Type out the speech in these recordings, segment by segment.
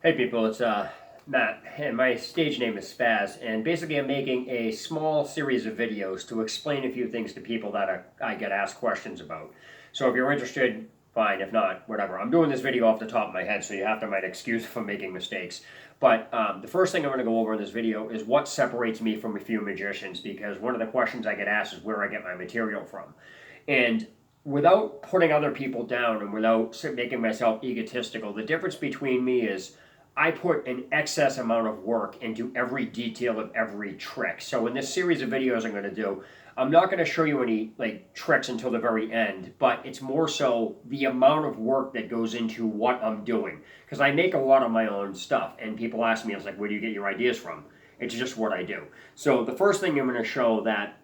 Hey people, it's Matt, and my stage name is Spaz, and basically I'm making a small series of videos to explain a few things to people that I get asked questions about. So if you're interested, fine. If not, whatever. I'm doing this video off the top of my head, so you have to my excuse for making mistakes. But the first thing I'm going to go over in this video is what separates me from a few magicians, because one of the questions I get asked is where I get my material from. And without putting other people down and without making myself egotistical, the difference between me is I put an excess amount of work into every detail of every trick. So in this series of videos I'm going to do, I'm not going to show you any like tricks until the very end, but it's more so the amount of work that goes into what I'm doing. Because I make a lot of my own stuff, and people ask me, I was like, where do you get your ideas from? It's just what I do. So the first thing I'm going to show that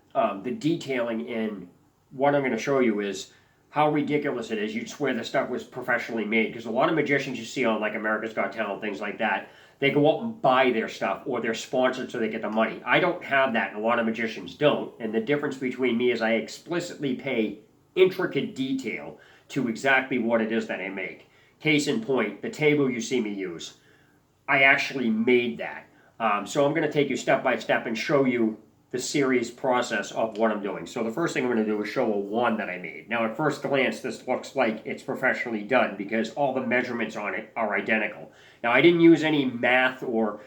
the detailing in what I'm going to show you is how ridiculous it is. You'd swear the stuff was professionally made, because a lot of magicians you see on like America's Got Talent, things like that, they go out and buy their stuff or they're sponsored so they get the money. I don't have that, and a lot of magicians don't. And the difference between me is I explicitly pay intricate detail to exactly what it is that I make. Case in point, the table you see me use, I actually made that. So I'm going to take you step by step and show you the series process of what I'm doing. So the first thing I'm going to do is show a wand that I made. Now at first glance this looks like it's professionally done because all the measurements on it are identical. Now I didn't use any math or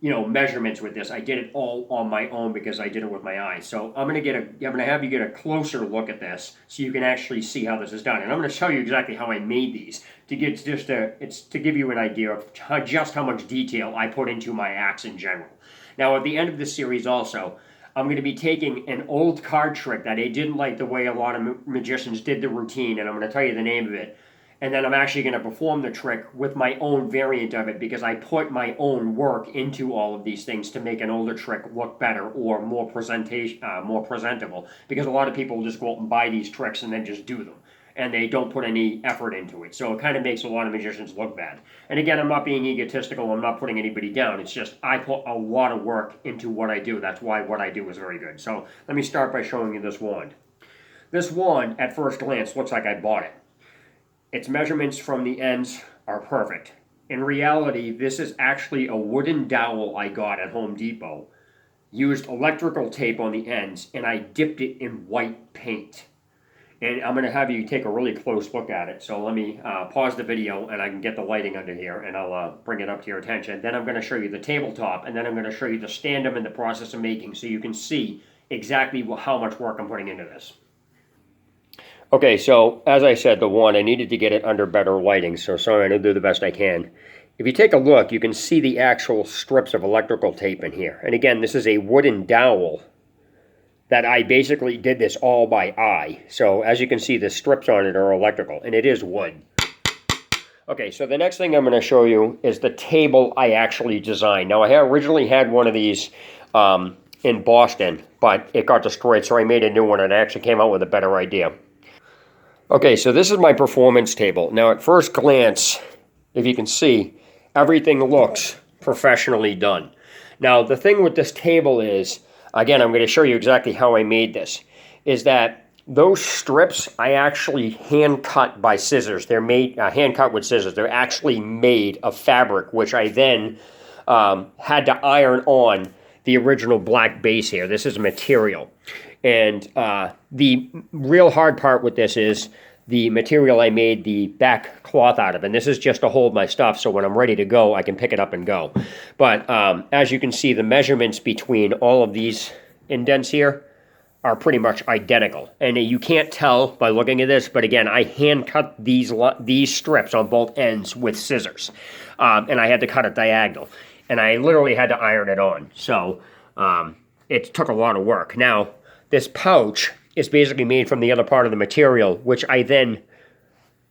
measurements with this. I did it all on my own because I did it with my eyes. So I'm going to have you get a closer look at this so you can actually see how this is done. And I'm going to show you exactly how I made these to get it's to give you an idea of just how much detail I put into my acts in general. Now at the end of this series also, I'm going to be taking an old card trick that I didn't like the way a lot of magicians did the routine, and I'm going to tell you the name of it. And then I'm actually going to perform the trick with my own variant of it because I put my own work into all of these things to make an older trick look better or more presentable. Because a lot of people just go out and buy these tricks and then just do them, and they don't put any effort into it. So it kind of makes a lot of magicians look bad. And again, I'm not being egotistical. I'm not putting anybody down. It's just I put a lot of work into what I do. That's why what I do is very good. So let me start by showing you this wand. This wand, at first glance, looks like I bought it. Its measurements from the ends are perfect. In reality, this is actually a wooden dowel I got at Home Depot. Used electrical tape on the ends, and I dipped it in white paint. And I'm going to have you take a really close look at it. So let me pause the video and I can get the lighting under here and I'll bring it up to your attention. Then I'm going to show you the tabletop, and then I'm going to show you the stand I'm in the process of making so you can see exactly how much work I'm putting into this. Okay, so as I said, the wand, I needed to get it under better lighting, so sorry, I'm going to do the best I can. If you take a look, you can see the actual strips of electrical tape in here. And again, this is a wooden dowel that I basically did this all by eye. So as you can see, the strips on it are electrical, and it is wood. Okay, so the next thing I'm going to show you is the table I actually designed. Now, I originally had one of these in Boston, but it got destroyed, so I made a new one, and I actually came out with a better idea. Okay, so this is my performance table. Now, at first glance, if you can see, everything looks professionally done. Now, the thing with this table is, again, I'm going to show you exactly how I made this, is that those strips I actually hand cut by scissors. They're made hand cut with scissors. They're actually made of fabric, which I then had to iron on the original black base here. This is material. And the real hard part with this is the material I made the back cloth out of. And this is just to hold my stuff, so when I'm ready to go, I can pick it up and go. But as you can see, the measurements between all of these indents here are pretty much identical. And you can't tell by looking at this, but again, I hand cut these strips on both ends with scissors. And I had to cut it diagonal. And I literally had to iron it on. So it took a lot of work. Now, this pouch is basically made from the other part of the material, which I then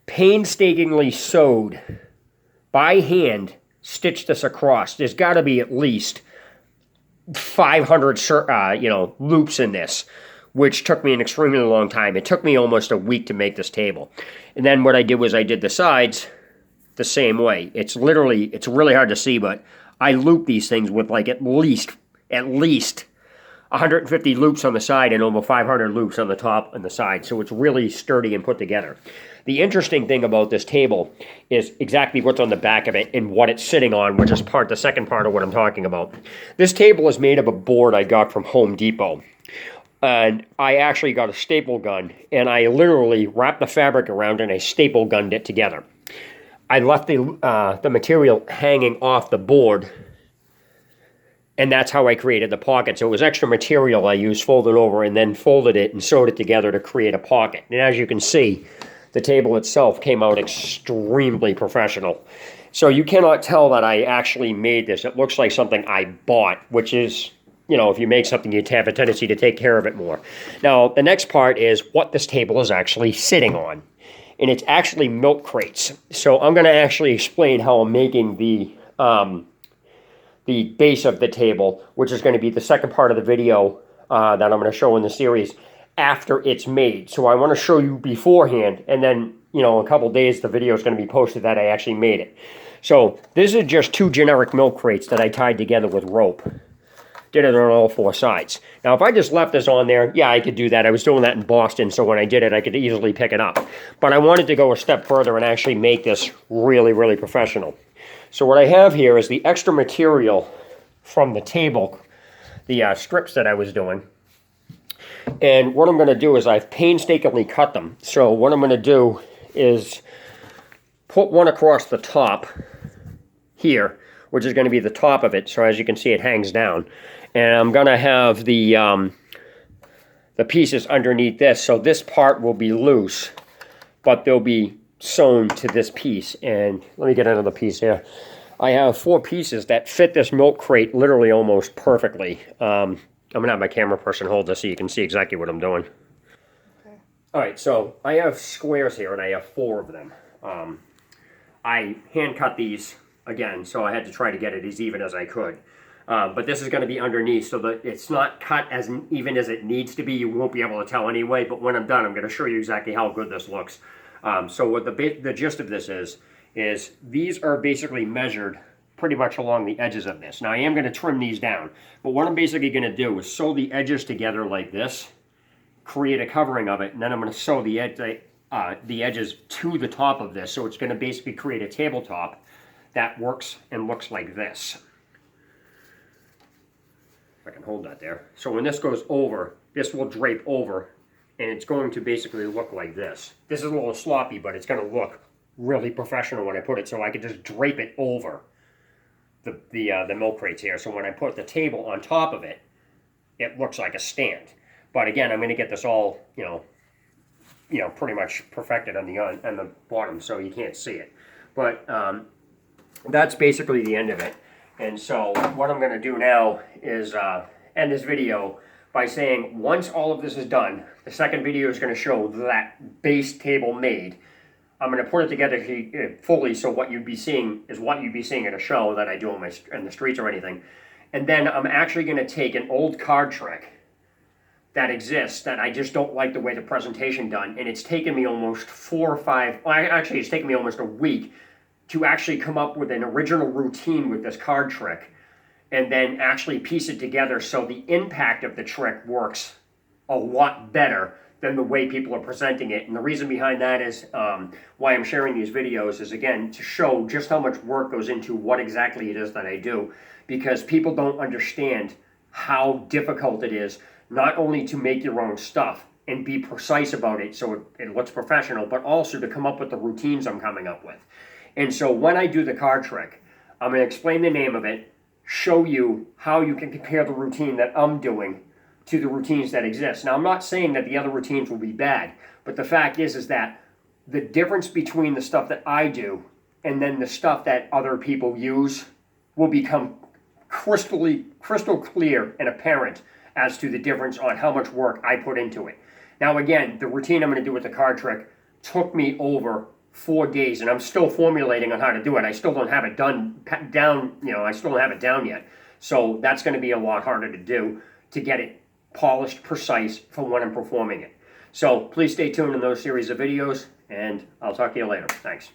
painstakingly sewed by hand, stitched this across. There's got to be at least 500 loops in this, which took me an extremely long time. It took me almost a week to make this table. And then what I did was I did the sides the same way. It's really hard to see, but I looped these things with like at least 150 loops on the side and over 500 loops on the top and the side. So it's really sturdy and put together. The interesting thing about this table is exactly what's on the back of it and what it's sitting on, which is the second part of what I'm talking about. This table is made of a board I got from Home Depot. And I actually got a staple gun, and I literally wrapped the fabric around and I staple gunned it together. I left the material hanging off the board, and that's how I created the pocket. So it was extra material I used, folded over, and then folded it and sewed it together to create a pocket. And as you can see, the table itself came out extremely professional. So you cannot tell that I actually made this. It looks like something I bought, which is, you know, if you make something, you have a tendency to take care of it more. Now, the next part is what this table is actually sitting on. And it's actually milk crates. So I'm going to actually explain how I'm making the base of the table, which is going to be the second part of the video that I'm going to show in the series after it's made. So I want to show you beforehand, and then, you know, in a couple days the video is going to be posted that I actually made it. So this is just 2 generic milk crates that I tied together with rope. Did it on all 4 sides. Now, if I just left this on there, yeah, I could do that. I was doing that in Boston, so when I did it, I could easily pick it up. But I wanted to go a step further and actually make this really, really professional. So what I have here is the extra material from the table, the strips that I was doing. And what I'm going to do is I've painstakingly cut them. So what I'm going to do is put one across the top here, which is going to be the top of it. So as you can see, it hangs down. And I'm going to have the pieces underneath this. So this part will be loose, but they'll be sewn to this piece. And let me get another piece here. I have 4 pieces that fit this milk crate literally almost perfectly. I'm going to have my camera person hold this so you can see exactly what I'm doing. Okay. All right, so I have squares here, and I have 4 of them. I hand cut these again, so I had to try to get it as even as I could. But this is going to be underneath, so that it's not cut as even as it needs to be. You won't be able to tell anyway, but when I'm done, I'm going to show you exactly how good this looks. So what the gist of this is these are basically measured pretty much along the edges of this. Now I am going to trim these down, but what I'm basically going to do is sew the edges together like this, create a covering of it, and then I'm going to sew the edges to the top of this, so it's going to basically create a tabletop that works and looks like this. If I can hold that there. So when this goes over, this will drape over, and it's going to basically look like this. This is a little sloppy, but it's going to look really professional when I put it, so I can just drape it over the milk crates here. So when I put the table on top of it, it looks like a stand. But again, I'm going to get this all, you know, pretty much perfected on the bottom, so you can't see it. But that's basically the end of it. And so what I'm going to do now is end this video by saying once all of this is done, the second video is going to show that base table made. I'm going to put it together fully, so what you'd be seeing is what you'd be seeing at a show that I do in the streets or anything. And then I'm actually going to take an old card trick that exists that I just don't like the way the presentation done, and it's taken me almost 4 or 5, well, actually it's taken me almost a week to actually come up with an original routine with this card trick, and then actually piece it together so the impact of the trick works a lot better than the way people are presenting it. And the reason behind that is why I'm sharing these videos is, again, to show just how much work goes into what exactly it is that I do, because people don't understand how difficult it is not only to make your own stuff and be precise about it so it looks professional, but also to come up with the routines I'm coming up with. And so when I do the card trick, I'm going to explain the name of it, show you how you can compare the routine that I'm doing to the routines that exist. Now, I'm not saying that the other routines will be bad, but the fact is that the difference between the stuff that I do and then the stuff that other people use will become crystal clear and apparent as to the difference on how much work I put into it. Now, again, the routine I'm going to do with the card trick took me over 4 days, and I'm still formulating on how to do it. I still don't have it down, I still don't have it down yet. So that's going to be a lot harder to do, to get it polished, precise for when I'm performing it. So please stay tuned in those series of videos, and I'll talk to you later. Thanks.